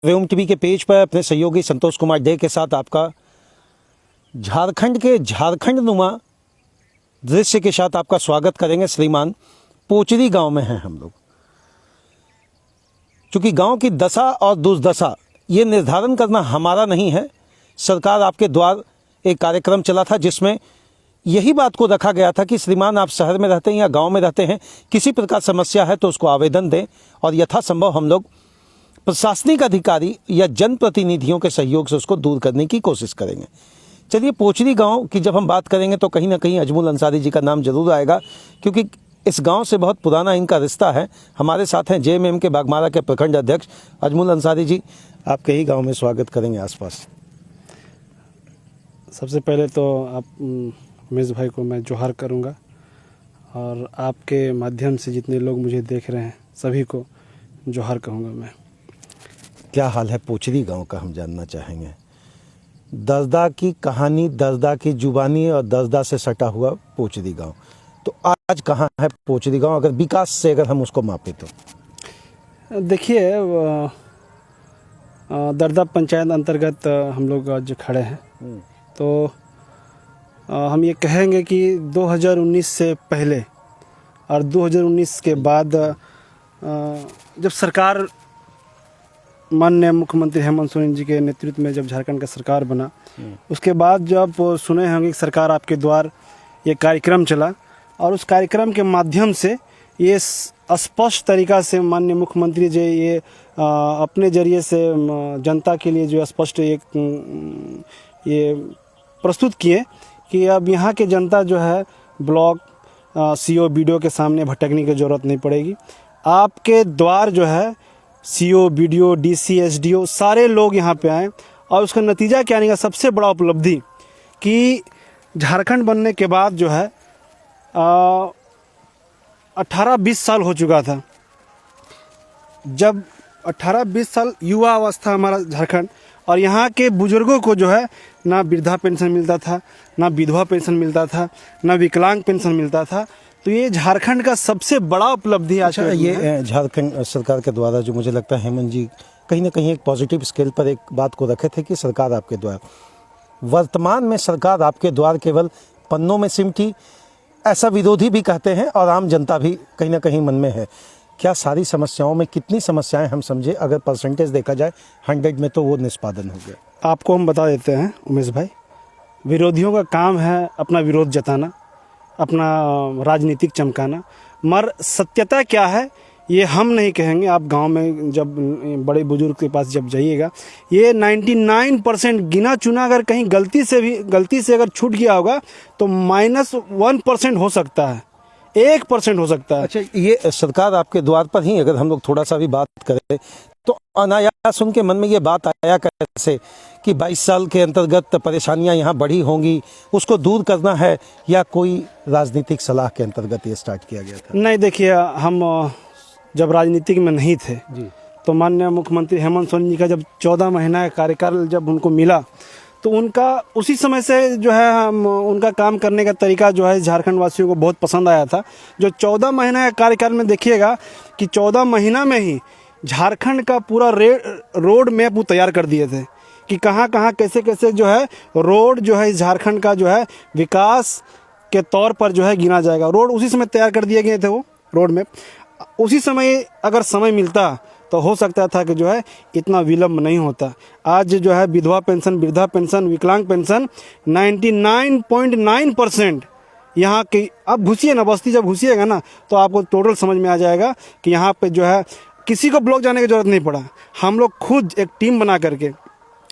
व्योम TV के page पर अपने सहयोगी संतोष कुमार डे के साथ आपका झारखंड के झारखंड नुमा दृश्य के साथ आपका स्वागत करेंगे। श्रीमान पोचरी गांव में हैं हम लोग। चूँकि गांव की दशा और दुर्दशा ये निर्धारण करना हमारा नहीं है। सरकार आपके द्वार एक कार्यक्रम चला था जिसमें यही बात को रखा गया था कि श्रीमान आप शहर में रहते हैं या गांव में रहते हैं, किसी प्रकार समस्या है तो उसको आवेदन दें और यथासंभव हम लोग प्रशासनिक अधिकारी या जनप्रतिनिधियों के सहयोग से उसको दूर करने की कोशिश करेंगे। चलिए, पोचरी गांव की जब हम बात करेंगे तो कहीं ना कहीं अजमुल अंसारी जी का नाम जरूर आएगा, क्योंकि इस गांव से बहुत पुराना इनका रिश्ता है। हमारे साथ हैं जेएमएम के बागमारा के प्रखंड अध्यक्ष अजमुल अंसारी जी। आपके ही गांव में स्वागत करेंगे आसपास। सबसे पहले तो आप उमेश भाई को मैं जोहार करूंगा और आपके माध्यम से जितने लोग मुझे देख रहे हैं सभी को जोहार कहूँगा मैं। क्या हाल है पोचरी गांव का, हम जानना चाहेंगे। दर्दा की कहानी, दर्दा की जुबानी और दर्दा से सटा हुआ पोचरी गांव, तो आज कहाँ है पोचरी गांव, अगर विकास से अगर हम उसको मापें तो? देखिए, दर्दा पंचायत अंतर्गत हम लोग आज खड़े हैं। तो हम ये कहेंगे कि 2019 से पहले और 2019 के बाद जब सरकार माननीय मुख्यमंत्री हेमंत सोरेन जी के नेतृत्व में जब झारखंड का सरकार बना, उसके बाद जब सुने होंगे कि सरकार आपके द्वार ये कार्यक्रम चला और उस कार्यक्रम के माध्यम से ये स्पष्ट तरीका से माननीय मुख्यमंत्री जी ये अपने जरिए से जनता के लिए जो स्पष्ट एक ये प्रस्तुत किए कि अब यहाँ के जनता जो है ब्लॉक सीओ बीडीओ के सामने भटकने की ज़रूरत नहीं पड़ेगी। आपके द्वार जो है सीओ बीडीओ डीसी एसडीओ सारे लोग यहाँ पे आए और उसका नतीजा क्या निकला, सबसे बड़ा उपलब्धि कि झारखंड बनने के बाद जो है 18-20 साल हो चुका था। जब 18-20 साल युवा अवस्था हमारा झारखंड, और यहाँ के बुजुर्गों को जो है ना वृद्धा पेंशन मिलता था, ना विधवा पेंशन मिलता था, ना विकलांग पेंशन मिलता था। तो ये झारखंड का सबसे बड़ा उपलब्धि आज अच्छा, ये झारखंड सरकार के द्वारा जो मुझे लगता है हेमंत जी कहीं ना कहीं एक पॉजिटिव स्केल पर एक बात को रखे थे कि सरकार आपके द्वार, वर्तमान में सरकार आपके द्वार केवल पन्नों में सिमटी, ऐसा विरोधी भी कहते हैं और आम जनता भी कहीं ना कहीं मन में है। क्या सारी समस्याओं में कितनी समस्याएं हम समझे, अगर परसेंटेज देखा जाए 100 में तो वो निष्पादन हो गया? आपको हम बता देते हैं उमेश भाई, विरोधियों का काम है अपना विरोध जताना, अपना राजनीतिक चमकाना, मगर सत्यता क्या है ये हम नहीं कहेंगे। आप गांव में जब बड़े बुजुर्ग के पास जब जाइएगा, ये 99% गिना चुना अगर कहीं गलती से अगर छूट गया होगा तो -1% हो सकता है, 1% हो सकता है। अच्छा, ये सरकार आपके द्वार पर ही अगर हम लोग थोड़ा सा भी बात करें तो अनायास उनके मन में ये बात आया कैसे कि 22 साल के अंतर्गत परेशानियां यहाँ बढ़ी होंगी, उसको दूर करना है, या कोई राजनीतिक सलाह के अंतर्गत ये स्टार्ट किया गया था? नहीं, देखिए, हम जब राजनीतिक में नहीं थे जी, तो माननीय मुख्यमंत्री हेमंत सोरेन जी का जब 14 महीना का कार्यकाल जब उनको मिला तो उनका उसी समय से जो है उनका काम करने का तरीका जो है झारखंड वासियों को बहुत पसंद आया था। जो 14 महीना का कार्यकाल में देखिएगा कि 14 महीना में ही झारखंड का पूरा रोड मैप वो तैयार कर दिए थे कि कहाँ कहाँ कैसे कैसे जो है रोड जो है इस झारखंड का जो है विकास के तौर पर जो है गिना जाएगा। रोड उसी समय तैयार कर दिए गए थे, वो रोड मैप उसी समय अगर समय मिलता तो हो सकता था कि जो है इतना विलम्ब नहीं होता। आज जो है विधवा पेंशन, वृद्धा पेंशन, विकलांग पेंशन 99.9% यहाँ की, आप घुसिए ना बस्ती, जब घुसिएगा ना तो आपको टोटल समझ में आ जाएगा कि यहाँ पे जो है किसी को ब्लॉक जाने की जरूरत नहीं पड़ा। हम लोग खुद एक टीम बना करके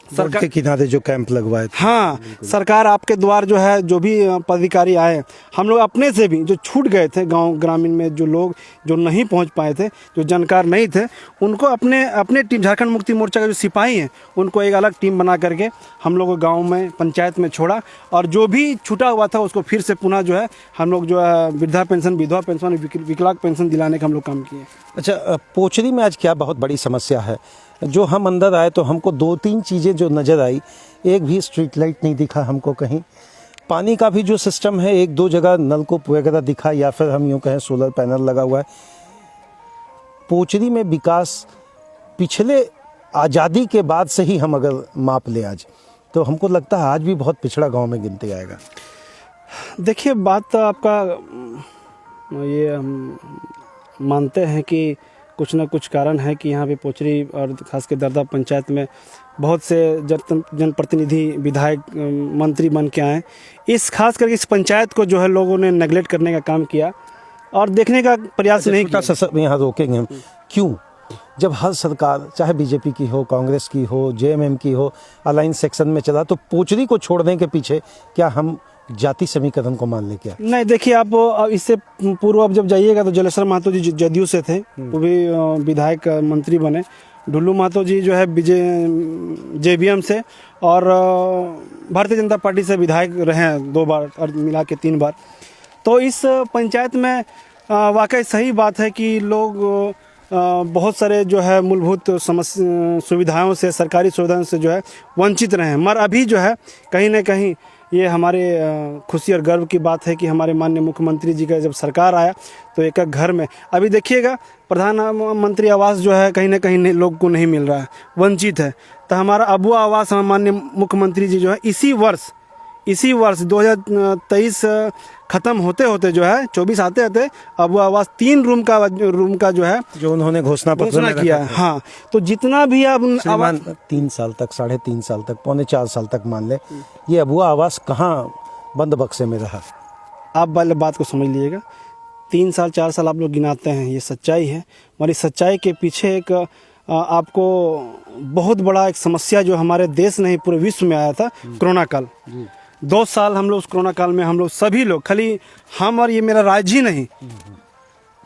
सरकार के किनारे जो कैंप लगवाए थे, हाँ, सरकार आपके द्वार जो है जो भी पदाधिकारी आए, हम लोग अपने से भी जो छूट गए थे गांव ग्रामीण में, जो लोग जो नहीं पहुंच पाए थे, जो जानकार नहीं थे, उनको अपने टीम झारखंड मुक्ति मोर्चा का जो सिपाही हैं उनको एक अलग टीम बना करके हम लोग गाँव में पंचायत में छोड़ा और जो भी छूटा हुआ था उसको फिर से पुनः जो है हम लोग जो है वृद्धा पेंशन, विधवा पेंशन, विकलांग पेंशन दिलाने का हम लोग काम किए। अच्छा, पोचरी में आज क्या बहुत बड़ी समस्या है? जो हम अंदर आए तो हमको 2-3 चीज़ें जो नज़र आई, एक भी स्ट्रीट लाइट नहीं दिखा हमको कहीं, पानी का भी जो सिस्टम है 1-2 जगह नलकूप वगैरह दिखा, या फिर हम यूँ कहें सोलर पैनल लगा हुआ है। पोचरी में विकास पिछले आज़ादी के बाद से ही हम अगर माप लें आज, तो हमको लगता है आज भी बहुत पिछड़ा गांव में गिनते आएगा। देखिए, बात तो आपका ये हम मानते हैं कि कुछ ना कुछ कारण है कि यहाँ पे पोचरी और खास के दरदा पंचायत में बहुत से जनप्रतिनिधि, विधायक, मंत्री बन के आए। इस खास करके इस पंचायत को जो है लोगों ने नेगलेक्ट करने का काम किया और देखने का प्रयास नहीं किया। छोटा यहाँ रोकेंगे हम, क्यों? जब हर सरकार चाहे बीजेपी की हो, कांग्रेस की हो, जेएमएम की हो, अलायंस सेक्शन में चला, तो पोचरी को छोड़ने के पीछे क्या हम जाति समीकरण को मान ले क्या? नहीं, देखिए, आप इससे पूर्व आप जब जाइएगा तो जलेश्वर महतो जी जदयू से थे, वो भी विधायक मंत्री बने। ढुल्लू महतो जी जो है जेबीएम से और भारतीय जनता पार्टी से विधायक रहे हैं 2 बार और मिला के 3 बार। तो इस पंचायत में वाकई सही बात है कि लोग बहुत सारे जो है मूलभूत सुविधाओं से, सरकारी सुविधाओं से जो है वंचित रहे हैं। मगर अभी जो है कहीं ना कहीं ये हमारे खुशी और गर्व की बात है कि हमारे माननीय मुख्यमंत्री जी का जब सरकार आया तो एक एक घर में, अभी देखिएगा प्रधानमंत्री आवास जो है कहीं ना कहीं लोग को नहीं मिल रहा है, वंचित है। तो हमारा अबुआ आवास हम माननीय मुख्यमंत्री जी जो है इसी वर्ष 2023 ख़त्म होते होते जो है 24 आते आते अबुआ आवास 3 रूम का जो है जो उन्होंने घोषणा किया है। हाँ, तो जितना भी अब 3 साल तक, 3.5 साल तक, 3.25 साल तक मान ले, ये अबुआ आवास कहाँ बंद बक्से में रहा? आप वाले बात को समझ लीजिएगा। 3 साल 4 साल आप लोग गिनाते हैं, ये सच्चाई है। हमारी सच्चाई के पीछे एक आपको बहुत बड़ा एक समस्या जो हमारे देश नहीं पूरे विश्व में आया था, कोरोना काल। 2 साल हम लोग उस कोरोना काल में हम लोग सभी लोग, खाली हम और ये मेरा राज्य ही नहीं,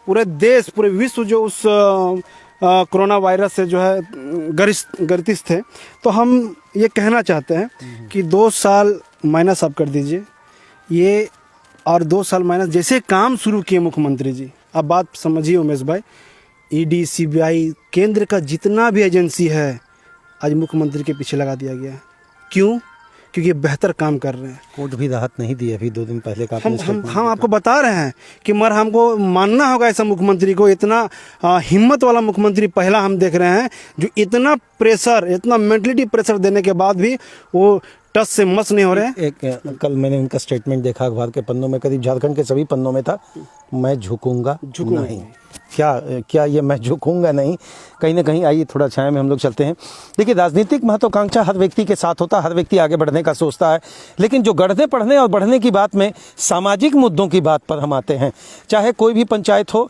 पूरे देश, पूरे विश्व जो उस कोरोना वायरस से जो है ग्रसित थे। तो हम ये कहना चाहते हैं कि 2 साल माइनस आप कर दीजिए ये, और 2 साल माइनस जैसे काम शुरू किए मुख्यमंत्री जी, अब बात समझिए उमेश भाई, ईडी, सीबीआई, केंद्र का जितना भी एजेंसी है आज मुख्यमंत्री के पीछे लगा दिया गया है। क्यों? क्योंकि ये बेहतर काम कर रहे हैं। कोर्ट भी राहत नहीं दी अभी 2 दिन पहले का। हम आपको बता रहे हैं कि मगर हमको मानना होगा ऐसा मुख्यमंत्री को, इतना हिम्मत वाला मुख्यमंत्री पहला हम देख रहे हैं जो इतना प्रेशर, इतना मेंटलिटी प्रेशर देने के बाद भी वो टस से मस नहीं हो रहे। कल मैंने उनका स्टेटमेंट देखा अखबार के पन्नों में, करीब झारखंड के सभी पन्नों में था, मैं झुकूंगा नहीं। क्या ये मैं झुकूंगा नहीं, कहीं ना कहीं आइए थोड़ा छाया में हम लोग चलते हैं। देखिए, राजनीतिक महत्वाकांक्षा हर व्यक्ति के साथ होता है, हर व्यक्ति आगे बढ़ने का सोचता है, लेकिन जो गढ़ने पढ़ने और बढ़ने की बात में सामाजिक मुद्दों की बात पर हम आते हैं। चाहे कोई भी पंचायत हो,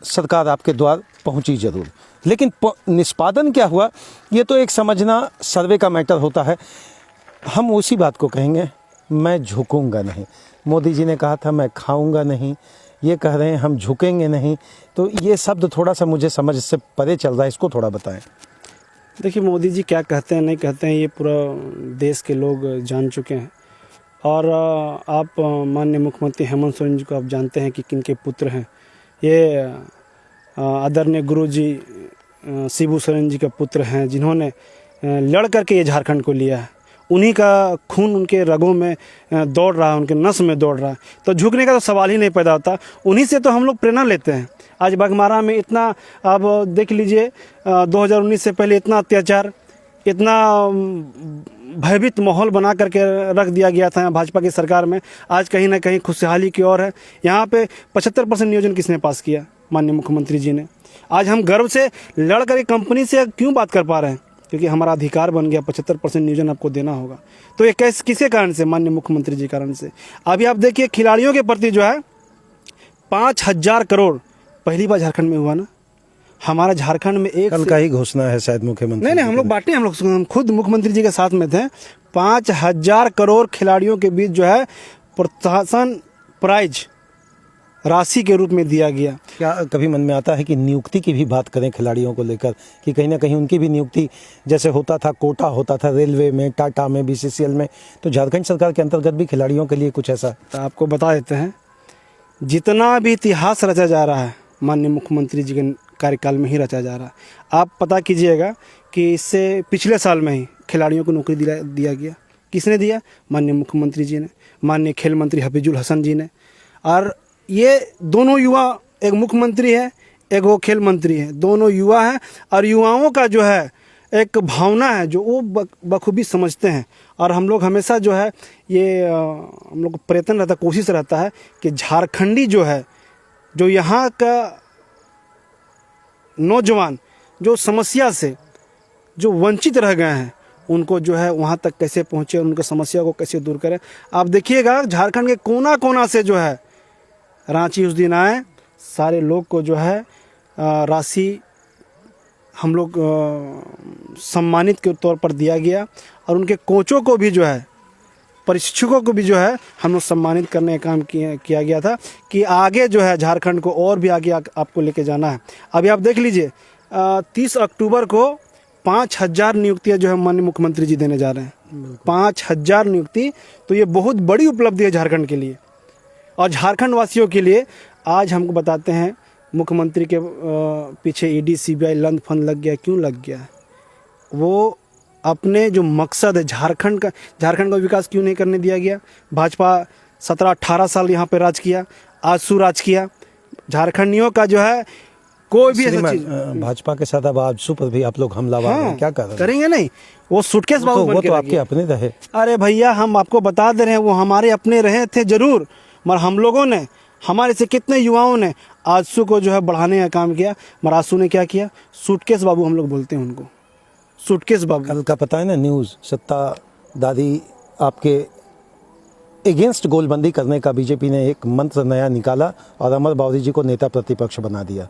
सरकार आपके द्वार पहुंची जरूर, लेकिन निष्पादन क्या हुआ ये तो एक समझना, सर्वे का मैटर होता है। हम उसी बात को कहेंगे, मैं झुकूंगा नहीं। मोदी जी ने कहा था मैं खाऊंगा नहीं, ये कह रहे हैं हम झुकेंगे नहीं। तो ये शब्द थोड़ा सा मुझे समझ से परे चल रहा है, इसको थोड़ा बताएं। देखिए, मोदी जी क्या कहते हैं नहीं कहते हैं ये पूरा देश के लोग जान चुके हैं। और आप माननीय मुख्यमंत्री हेमंत सोरेन जी को आप जानते हैं कि किनके पुत्र हैं। ये आदरणीय गुरु जी शिबू सोरेन जी के पुत्र हैं, जिन्होंने लड़ करके ये झारखंड को लिया है। उन्हीं का खून उनके रगों में दौड़ रहा है, उनके नस में दौड़ रहा है। तो झुकने का तो सवाल ही नहीं पैदा होता। उन्हीं से तो हम लोग प्रेरणा लेते हैं। आज बाघमारा में इतना, आप देख लीजिए, 2019 से पहले इतना अत्याचार, इतना भयभीत माहौल बना करके रख दिया गया था भाजपा की सरकार में। आज कहीं ना कहीं खुशहाली की ओर है। यहाँ पे 75% नियोजन किसने पास किया? माननीय मुख्यमंत्री जी ने। आज हम गर्व से लड़ कर कंपनी से क्यों बात कर पा रहे हैं? क्योंकि हमारा अधिकार बन गया, 75% नियोजन आपको देना होगा। तो ये किसके कारण से? माननीय मुख्यमंत्री जी कारण से। अभी आप देखिए, खिलाड़ियों के प्रति जो है 5,000 करोड़ पहली बार झारखंड में हुआ ना। हमारा झारखंड में एक कल का ही घोषणा है शायद मुख्यमंत्री। नहीं, हम लोग बांटे, हम लोग खुद मुख्यमंत्री जी के साथ में थे। 5,000 करोड़ खिलाड़ियों के बीच जो है प्रोत्साहन प्राइज राशि के रूप में दिया गया। क्या कभी मन में आता है कि नियुक्ति की भी बात करें खिलाड़ियों को लेकर, कि कहीं ना कहीं उनकी भी नियुक्ति जैसे होता था, कोटा होता था रेलवे में, टाटा में, बीसीसीएल में, तो झारखंड सरकार के अंतर्गत भी खिलाड़ियों के लिए कुछ ऐसा? तो आपको बता देते हैं, जितना भी इतिहास रचा जा रहा है माननीय मुख्यमंत्री जी के कार्यकाल में ही रचा जा रहा है। आप पता कीजिएगा कि इससे पिछले साल में ही खिलाड़ियों को नौकरी दिया गया। किसने दिया? माननीय मुख्यमंत्री जी ने, माननीय खेल मंत्री हफीजुल हसन जी ने। और ये दोनों युवा, एक मुख्यमंत्री है, एक वो खेल मंत्री है, दोनों युवा हैं। और युवाओं का जो है एक भावना है जो वो बखूबी समझते हैं। और हम लोग हमेशा जो है ये हम लोग को प्रयत्न रहता, कोशिश रहता है कि झारखंडी जो है, जो यहाँ का नौजवान जो समस्या से जो वंचित रह गए हैं, उनको जो है वहाँ तक कैसे पहुँचे, उनकी समस्या को कैसे दूर करें। आप देखिएगा झारखंड के कोना कोना से जो है रांची उस दिन आए, सारे लोग को जो है राशि हम लोग सम्मानित के तौर पर दिया गया, और उनके कोचों को भी जो है, प्रशिक्षकों को भी जो है हम लोग सम्मानित करने का काम किया गया था कि आगे जो है झारखंड को और भी आगे आपको लेके जाना है। अभी आप देख लीजिए 30 अक्टूबर को 5000 नियुक्तियाँ जो है माननीय मुख्यमंत्री जी देने जा रहे हैं। 5000 नियुक्ति, तो ये बहुत बड़ी उपलब्धि है झारखंड के लिए और झारखंड वासियों के लिए। आज हमको बताते हैं मुख्यमंत्री के पीछे ईडी सीबीआई लंद फंद लग गया। क्यों लग गया? वो अपने जो मकसद है झारखंड का विकास क्यों नहीं करने दिया गया? भाजपा 17-18 साल यहाँ पे राज किया, आजसू राज किया। झारखंडियों का जो है कोई भी ऐसा चीज, भाजपा के साथ अब आजसू पर भी आप लोग हमलावर हैं, क्या कर रहे हैं? करेंगे नहीं, वो सूटकेस बाबू बन के तो आपके अपने रहे। अरे भैया, हम आपको बता दे रहे हैं, वो हमारे अपने रहे थे जरूर, मगर हम लोगों ने, हमारे से कितने युवाओं ने आजसू को जो है बढ़ाने का काम किया। मगर आजसू ने क्या किया? सूटकेस बाबू हम लोग बोलते हैं उनको, सूटकेस बाबू। कल का पता है ना न्यूज़, सत्ताधारी आपके अगेंस्ट गोलबंदी करने का बीजेपी ने एक मंत्र नया निकाला और अमर बावरी जी को नेता प्रतिपक्ष बना दिया।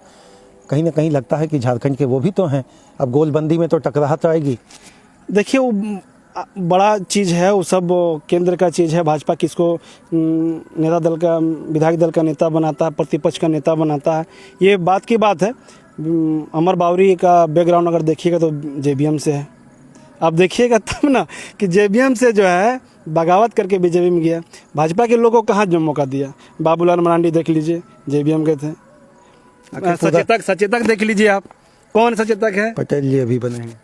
कहीं ना कहीं लगता है कि झारखंड के वो भी तो हैं, अब गोलबंदी में तो टकराहट आएगी। देखिए, वो बड़ा चीज़ है, वो सब केंद्र का चीज़ है। भाजपा किसको नेता दल का, विधायक दल का नेता बनाता है, प्रतिपक्ष का नेता बनाता है, ये बात की बात है। अमर बावरी का बैकग्राउंड अगर देखिएगा तो जेबीएम से है। आप देखिएगा तब ना कि जेबीएम से जो है बगावत करके बीजेपी में गया। भाजपा के लोगों को कहाँ जो मौका दिया? बाबूलाल मरांडी देख लीजिए, जेबीएम के थे। सचेतक देख लीजिए आप, कौन सचेतक है? पटेल जी अभी बने हैं,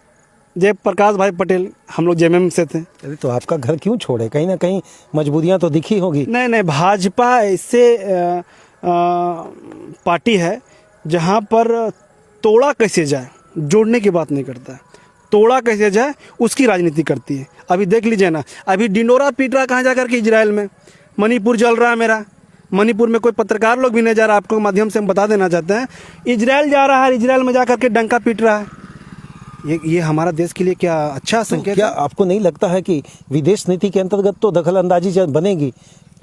जयप्रकाश भाई पटेल, हम लोग जेएमएम से थे। अरे तो आपका घर क्यों छोड़े? कहीं ना कहीं मजबूरियां तो दिखी होगी। नहीं, भाजपा ऐसे पार्टी है जहाँ पर तोड़ा कैसे जाए, जोड़ने की बात नहीं करता है, तोड़ा कैसे जाए उसकी राजनीति करती है। अभी देख लीजिए ना, अभी डिंडोरा पीट रहा कहाँ जाकर के? इजराइल में। मणिपुर जल रहा है मेरा, मणिपुर में कोई पत्रकार लोग भी नहीं जा रहा। आपको माध्यम से हम बता देना चाहते हैं, इजराइल जा रहा है, इजराइल में जाकर के डंका पीट रहा है। ये हमारा देश के लिए क्या अच्छा संकेत? क्या आपको नहीं लगता है कि विदेश नीति के अंतर्गत तो दखल अंदाजी बनेगी?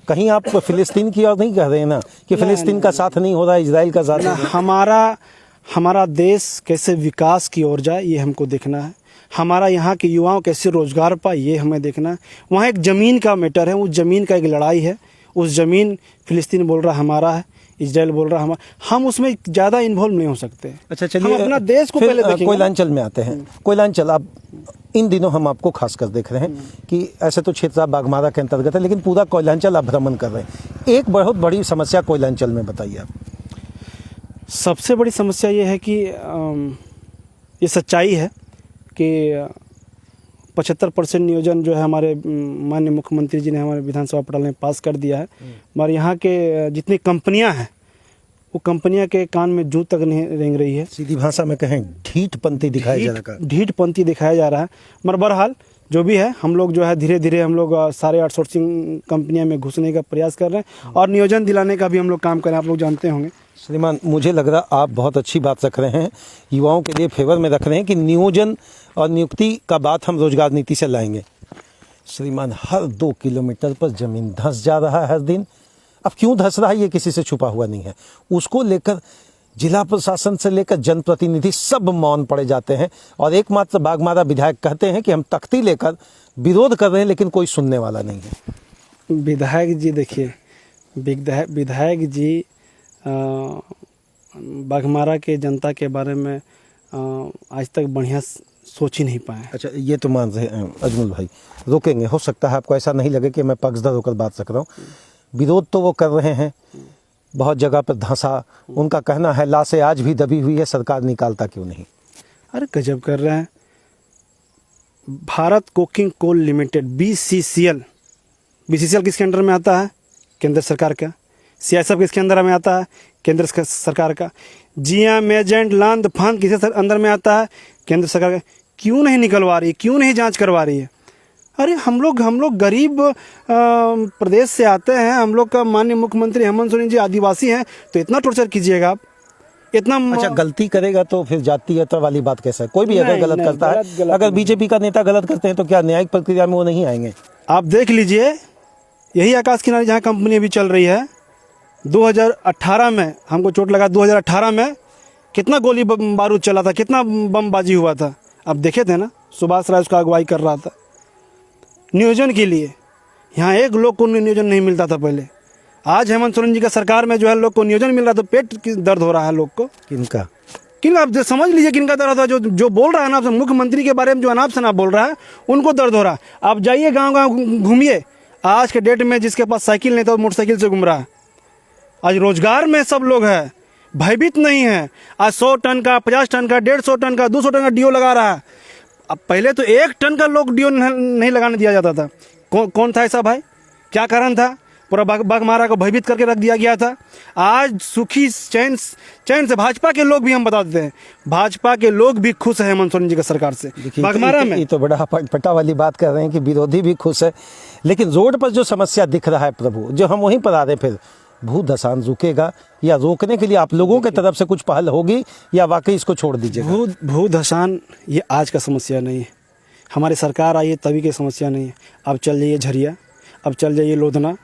कहीं आप फिलिस्तीन की ओर नहीं कह रहे हैं ना कि फिलिस्तीन का साथ नहीं हो रहा है, इजराइल का साथ है? हमारा देश कैसे विकास की ओर जाए ये हमको देखना है। हमारा यहाँ के युवाओं कैसे रोजगार पाए ये हमें देखना है। वहाँ एक ज़मीन का मैटर है, उस ज़मीन का एक लड़ाई है। उस ज़मीन फिलिस्तीन बोल रहा हमारा है, इजराइल बोल रहा हमारा, हम उसमें ज़्यादा इन्वॉल्व नहीं हो सकते। अच्छा चलिए, हम अपना देश को पहले देखेंगे। कोयलांचल में आते हैं। कोयलांचल, आप इन दिनों हम आपको खासकर देख रहे हैं कि ऐसे तो क्षेत्र बागमारा के अंतर्गत है, लेकिन पूरा कोयलांचल आप भ्रमण कर रहे हैं। एक बहुत बड़ी समस्या कोयलांचल में बताइए आप। सबसे बड़ी समस्या ये है कि ये सच्चाई है कि 75% नियोजन जो है हमारे माननीय मुख्यमंत्री जी ने हमारे विधानसभा पटल में पास कर दिया है। मगर यहाँ के जितनी कंपनियाँ हैं वो कंपनियाँ के कान में जूं तक नहीं रेंग रही है। सीधी भाषा में कहें ढीठपंथी दिखाया जा रहा है, ढीठपंथी दिखाया जा रहा है। मगर बहरहाल जो भी है, हम लोग जो है धीरे धीरे हम लोग सारे आउटसोर्सिंग कंपनियां में घुसने का प्रयास कर रहे हैं और नियोजन दिलाने का भी हम लोग काम कर रहे हैं। आप लोग जानते होंगे श्रीमान, मुझे लग रहा आप बहुत अच्छी बात रख रहे हैं, युवाओं के लिए फेवर में रख रहे हैं कि नियोजन और नियुक्ति का बात हम रोजगार नीति से लाएंगे। श्रीमान, हर 2 किलोमीटर पर जमीन धंस जा रहा है हर दिन। अब क्यों धंस रहा है ये किसी से छुपा हुआ नहीं है। उसको लेकर जिला प्रशासन से लेकर जनप्रतिनिधि सब मौन पड़े जाते हैं और एकमात्र बागमारा विधायक कहते हैं कि हम तख्ती लेकर विरोध कर रहे हैं, लेकिन कोई सुनने वाला नहीं है। विधायक जी देखिए, विधायक जी बागमारा के जनता के बारे में आज तक बढ़िया सोच ही नहीं पाए। अच्छा, ये तो मान रहे हैं अजमल भाई, रोकेंगे। हो सकता है आपको ऐसा नहीं लगे कि मैं पक्षधर होकर बात रख रहा हूँ। विरोध तो वो कर रहे हैं, बहुत जगह पर धंसा, उनका कहना है लाशें आज भी दबी हुई है, सरकार निकालता क्यों नहीं? अरे गजब कर रहे हैं। Bharat coking coal limited BCCL किसके अंडर में आता है? केंद्र सरकार का। CISF किसके अंदर में आता है? केंद्र सरकार का। GM एजेंट लंद फंद किसके अंदर में आता है? केंद्र सरकार का। क्यों नहीं निकलवा रही, क्यों नहीं जांच करवा रही है? अरे हम लोग गरीब प्रदेश से आते हैं, हम लोग का माननीय मुख्यमंत्री हेमंत सोरेन जी आदिवासी हैं, तो इतना टॉर्चर कीजिएगा आप, इतना अच्छा, गलती करेगा तो फिर जातीयता वाली बात कैसा है? कोई भी अगर नहीं, गलत नहीं, करता है, गलत अगर नहीं। बीजेपी का नेता गलत करते हैं तो क्या न्यायिक प्रक्रिया में वो नहीं आएंगे? आप देख लीजिए, यही आकाश किनारे जहाँ कंपनी अभी चल रही है, 2018 में हमको चोट लगा, 2018 में कितना गोली बारूद चला था, कितना बमबाजी हुआ था, आप देखे थे ना। सुभाष राय उसका अगुवाई कर रहा था नियोजन के लिए। यहाँ एक लोग को नियोजन नहीं मिलता था पहले। आज हेमंत सोरेन जी का सरकार में जो है लोग को नियोजन मिल रहा है, तो पेट की दर्द हो रहा है लोग को। किनका? आप समझ लीजिए किनका दर्द हो रहा है। जो बोल रहा है ना, मुख्यमंत्री के बारे में जो अनाप शनाप बोल रहा है, उनको दर्द हो रहा है। आप जाइए गाँव गाँव घूमिए, आज के डेट में जिसके पास साइकिल नहीं था वो मोटरसाइकिल से घूम रहा है। आज रोजगार में सब लोग हैं, भयभीत नहीं है। आज 100 टन का, 50 टन का, 150 टन का, 200 टन का डीओ लगा रहा है। अब पहले तो 1 टन का लोग डीओ नहीं लगाने दिया जाता था। कौन था ऐसा भाई? क्या कारण था? पूरा बाघमारा को भयभीत करके रख दिया गया था। आज सुखी चैन से भाजपा के लोग भी, हम बता देते हैं, भाजपा के लोग भी खुश है हेमंत सोरेन जी की सरकार से। बाघमारा में ये तो बड़ा पटा वाली बात कर रहे हैं कि विरोधी भी खुश है, लेकिन रोड पर जो समस्या दिख रहा है प्रभु, जो हम वहीं पर आ रहे, फिर भू धसान रुकेगा या रोकने के लिए आप लोगों की तरफ से कुछ पहल होगी या वाकई इसको छोड़ दीजिएगा? भू धसान ये आज का समस्या नहीं है, हमारी सरकार आई है तभी की समस्या नहीं है। अब चल जाइए झरिया, अब चल जाइए लोधना,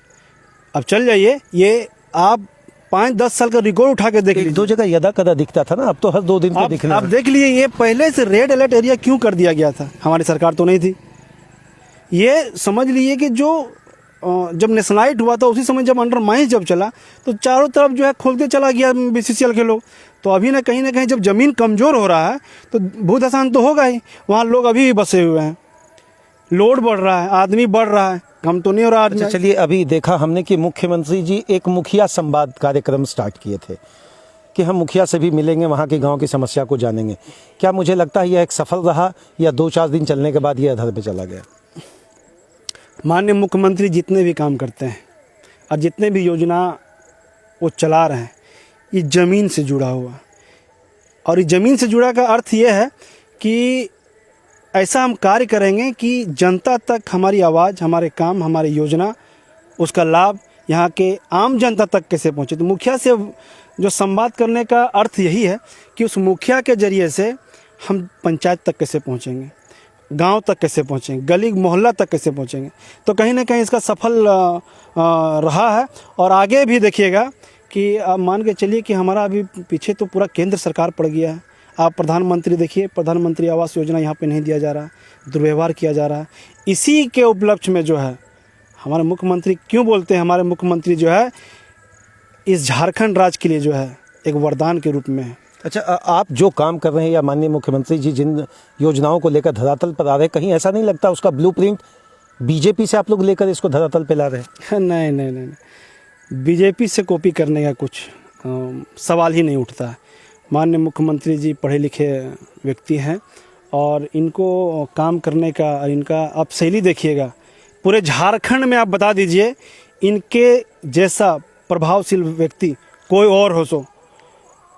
अब चल जाइए, ये आप 5-10 साल का रिकॉर्ड उठा के देख लीजिए। 1-2 जगह यदा कदा दिखता था ना, अब तो हर 2 दिन पे दिखना। आप देख लीजिए, ये पहले से रेड अलर्ट एरिया क्यों कर दिया गया था? हमारी सरकार तो नहीं थी। ये समझ लीजिए कि जो जब नेशनलाइट हुआ था उसी समय जब अंडर माइंस जब चला, तो चारों तरफ जो है खोलते चला गया BCCL के लोग। तो अभी ना कहीं जब ज़मीन कमज़ोर हो रहा है तो भू धसान तो होगा ही। वहाँ लोग अभी भी बसे हुए हैं, लोड बढ़ रहा है, आदमी बढ़ रहा है, कम तो नहीं हो रहा आदमी। अच्छा चलिए, अभी देखा हमने कि मुख्यमंत्री जी एक मुखिया संवाद कार्यक्रम स्टार्ट किए थे कि हम मुखिया से भी मिलेंगे, वहाँ के गांव की समस्या को जानेंगे। क्या मुझे लगता है यह एक सफल रहा या 2-4 दिन चलने के बाद यह अधर पे चला गया? माननीय मुख्यमंत्री जितने भी काम करते हैं और जितने भी योजना वो चला रहे हैं, ये ज़मीन से जुड़ा हुआ। और ये ज़मीन से जुड़ा का अर्थ ये है कि ऐसा हम कार्य करेंगे कि जनता तक हमारी आवाज़, हमारे काम, हमारी योजना, उसका लाभ यहाँ के आम जनता तक कैसे पहुँचे। तो मुखिया से जो संवाद करने का अर्थ यही है कि उस मुखिया के ज़रिए से हम पंचायत तक कैसे पहुँचेंगे, गांव तक कैसे पहुँचेंगे, गली मोहल्ला तक कैसे पहुँचेंगे। तो कहीं ना कहीं इसका सफल रहा है। और आगे भी देखिएगा कि आप मान के चलिए कि हमारा अभी पीछे तो पूरा केंद्र सरकार पड़ गया है। आप प्रधानमंत्री देखिए, प्रधानमंत्री आवास योजना यहाँ पे नहीं दिया जा रहा, दुर्व्यवहार किया जा रहा है। इसी के उपलक्ष्य में जो है हमारे मुख्यमंत्री, क्यों बोलते हैं हमारे मुख्यमंत्री जो है इस झारखंड राज्य के लिए जो है एक वरदान के रूप में है। अच्छा, आप जो काम कर रहे हैं या माननीय मुख्यमंत्री जी जिन योजनाओं को लेकर धरातल पर आ रहे हैं, कहीं ऐसा नहीं लगता उसका ब्लूप्रिंट बीजेपी से आप लोग लेकर इसको धरातल पे ला रहे हैं? नहीं, बीजेपी से कॉपी करने का कुछ सवाल ही नहीं उठता है। माननीय मुख्यमंत्री जी पढ़े लिखे व्यक्ति हैं और इनको काम करने का, और इनका आप शैली देखिएगा, पूरे झारखंड में आप बता दीजिए इनके जैसा प्रभावशील व्यक्ति कोई और हो सो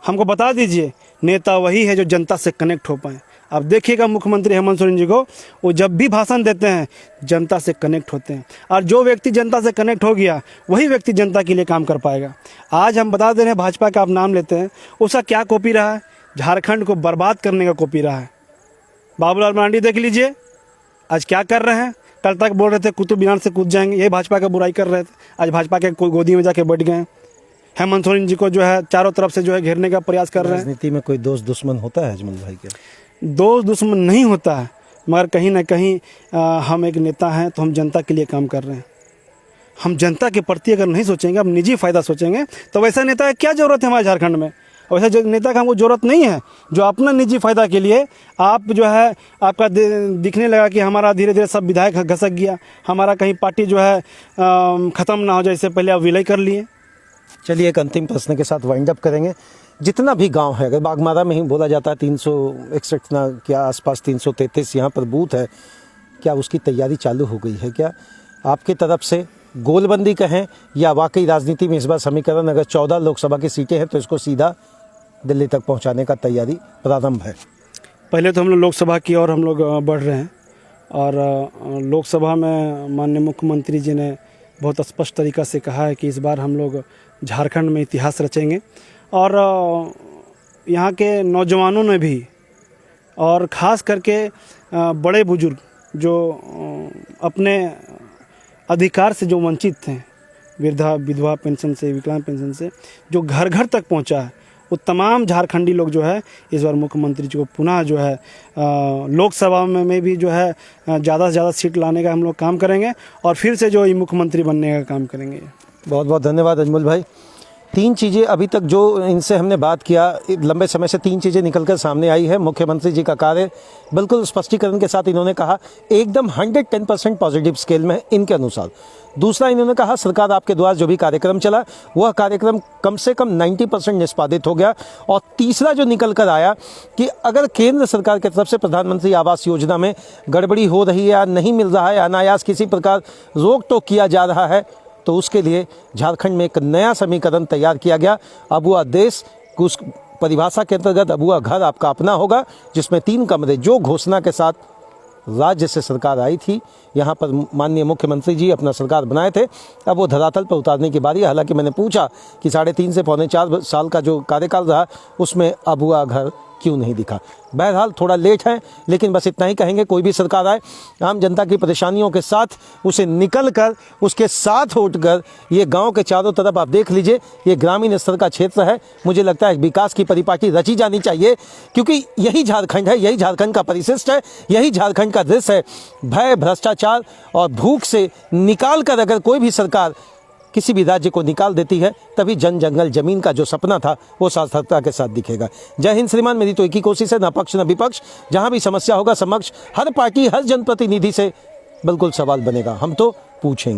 हमको बता दीजिए। नेता वही है जो जनता से कनेक्ट हो पाए। अब देखिएगा मुख्यमंत्री हेमंत सोरेन जी को, वो जब भी भाषण देते हैं जनता से कनेक्ट होते हैं, और जो व्यक्ति जनता से कनेक्ट हो गया वही व्यक्ति जनता के लिए काम कर पाएगा। आज हम बता दे रहे हैं, भाजपा का आप नाम लेते हैं, उसका क्या कॉपी रहा है? झारखंड को बर्बाद करने का कॉपी रहा है। बाबूलाल मरांडी देख लीजिए आज क्या कर रहे हैं। कल तक बोल रहे थे कुतुब मीनार से कूद जाएंगे, ये भाजपा का बुराई कर रहे थे, आज भाजपा के गोदी में जाके बैठ गए। हेमंत सोरेन जी को जो है चारों तरफ से जो है घेरने का प्रयास कर रहे हैं। राजनीति में कोई दोस्त दुश्मन होता है अजमल भाई के? दोस्त दुश्मन नहीं होता है, मगर कहीं ना कहीं हम एक नेता हैं तो हम जनता के लिए काम कर रहे हैं। हम जनता के प्रति अगर नहीं सोचेंगे, हम निजी फ़ायदा सोचेंगे, तो वैसा नेता की क्या ज़रूरत है हमारे झारखंड में? वैसा नेता का हमको ज़रूरत नहीं है जो अपना निजी फ़ायदा के लिए आप जो है आपका दिखने लगा कि हमारा धीरे धीरे सब विधायक घसक गया, हमारा कहीं पार्टी जो है ख़त्म ना हो जाए, इससे पहले आप विलय कर लिए। चलिए एक अंतिम प्रश्न के साथ वाइंड अप करेंगे। जितना भी गांव है, अगर बागमारा में ही बोला जाता है 361 ना क्या आसपास 333 यहाँ पर बूथ है, क्या उसकी तैयारी चालू हो गई है? क्या आपकी तरफ से गोलबंदी कहें या वाकई राजनीति में इस बार समीकरण, अगर 14 लोकसभा की सीटें हैं तो इसको सीधा दिल्ली तक पहुंचाने का तैयारी प्रारंभ है? पहले तो हम लोग लोकसभा की ओर हम लोग बढ़ रहे हैं और लोकसभा में माननीय मुख्यमंत्री जी ने बहुत स्पष्ट तरीक़ा से कहा है कि इस बार हम लोग झारखंड में इतिहास रचेंगे और यहाँ के नौजवानों ने भी और ख़ास करके बड़े बुजुर्ग जो अपने अधिकार से जो वंचित थे, वृद्धा विधवा पेंशन से, विकलांग पेंशन से, जो घर घर तक पहुंचा है, वो तमाम झारखंडी लोग जो है इस बार मुख्यमंत्री जी को पुनः जो है लोकसभा में भी जो है ज़्यादा से ज़्यादा सीट लाने का हम लोग काम करेंगे और फिर से जो मुख्यमंत्री बनने का काम करेंगे। बहुत बहुत धन्यवाद अजमल भाई। तीन चीज़ें अभी तक जो इनसे हमने बात किया, लंबे समय से तीन चीज़ें निकलकर सामने आई है। मुख्यमंत्री जी का कार्य बिल्कुल स्पष्टीकरण के साथ इन्होंने कहा एकदम 110% पॉजिटिव स्केल में इनके अनुसार। दूसरा, इन्होंने कहा सरकार आपके द्वारा जो भी कार्यक्रम चला वह कार्यक्रम कम से कम 90% निष्पादित हो गया। और तीसरा जो निकल कर आया कि अगर केंद्र सरकार की तरफ से प्रधानमंत्री आवास योजना में गड़बड़ी हो रही है या नहीं मिल रहा है, अनायास किसी प्रकार रोक टोक किया जा रहा है, तो उसके लिए झारखंड में एक नया समीकरण तैयार किया गया। अबुआ देश, उस परिभाषा के अंतर्गत अबुआ घर आपका अपना होगा, जिसमें 3 कमरे जो घोषणा के साथ राज्य से सरकार आई थी, यहाँ पर माननीय मुख्यमंत्री जी अपना सरकार बनाए थे, अब वो धरातल पर उतारने की बारी है। हालांकि मैंने पूछा कि 3.5 से पौने 4 साल का जो कार्यकाल रहा उसमें अबुआ घर क्यों नहीं दिखा। बहरहाल थोड़ा लेट है, लेकिन बस इतना ही कहेंगे, कोई भी सरकार आए आम जनता की परेशानियों के साथ उसे निकल कर उसके साथ उठकर, ये गांव के चारों तरफ आप देख लीजिए, ये ग्रामीण स्तर का क्षेत्र है। मुझे लगता है विकास की परिपाटी रची जानी चाहिए, क्योंकि यही झारखंड है, यही झारखंड का परिशिष्ट है, यही झारखंड का दृश्य है। भय, भ्रष्टाचार और भूख से निकाल कर अगर कोई भी सरकार किसी भी राज्य को निकाल देती है, तभी जन जंगल जमीन का जो सपना था वो सार्थकता के साथ दिखेगा। जय हिंद श्रीमान। मेरी तो एक ही कोशिश है, न पक्ष न विपक्ष, जहां भी समस्या होगा समक्ष हर पार्टी हर जनप्रतिनिधि से बिल्कुल सवाल बनेगा, हम तो पूछेंगे।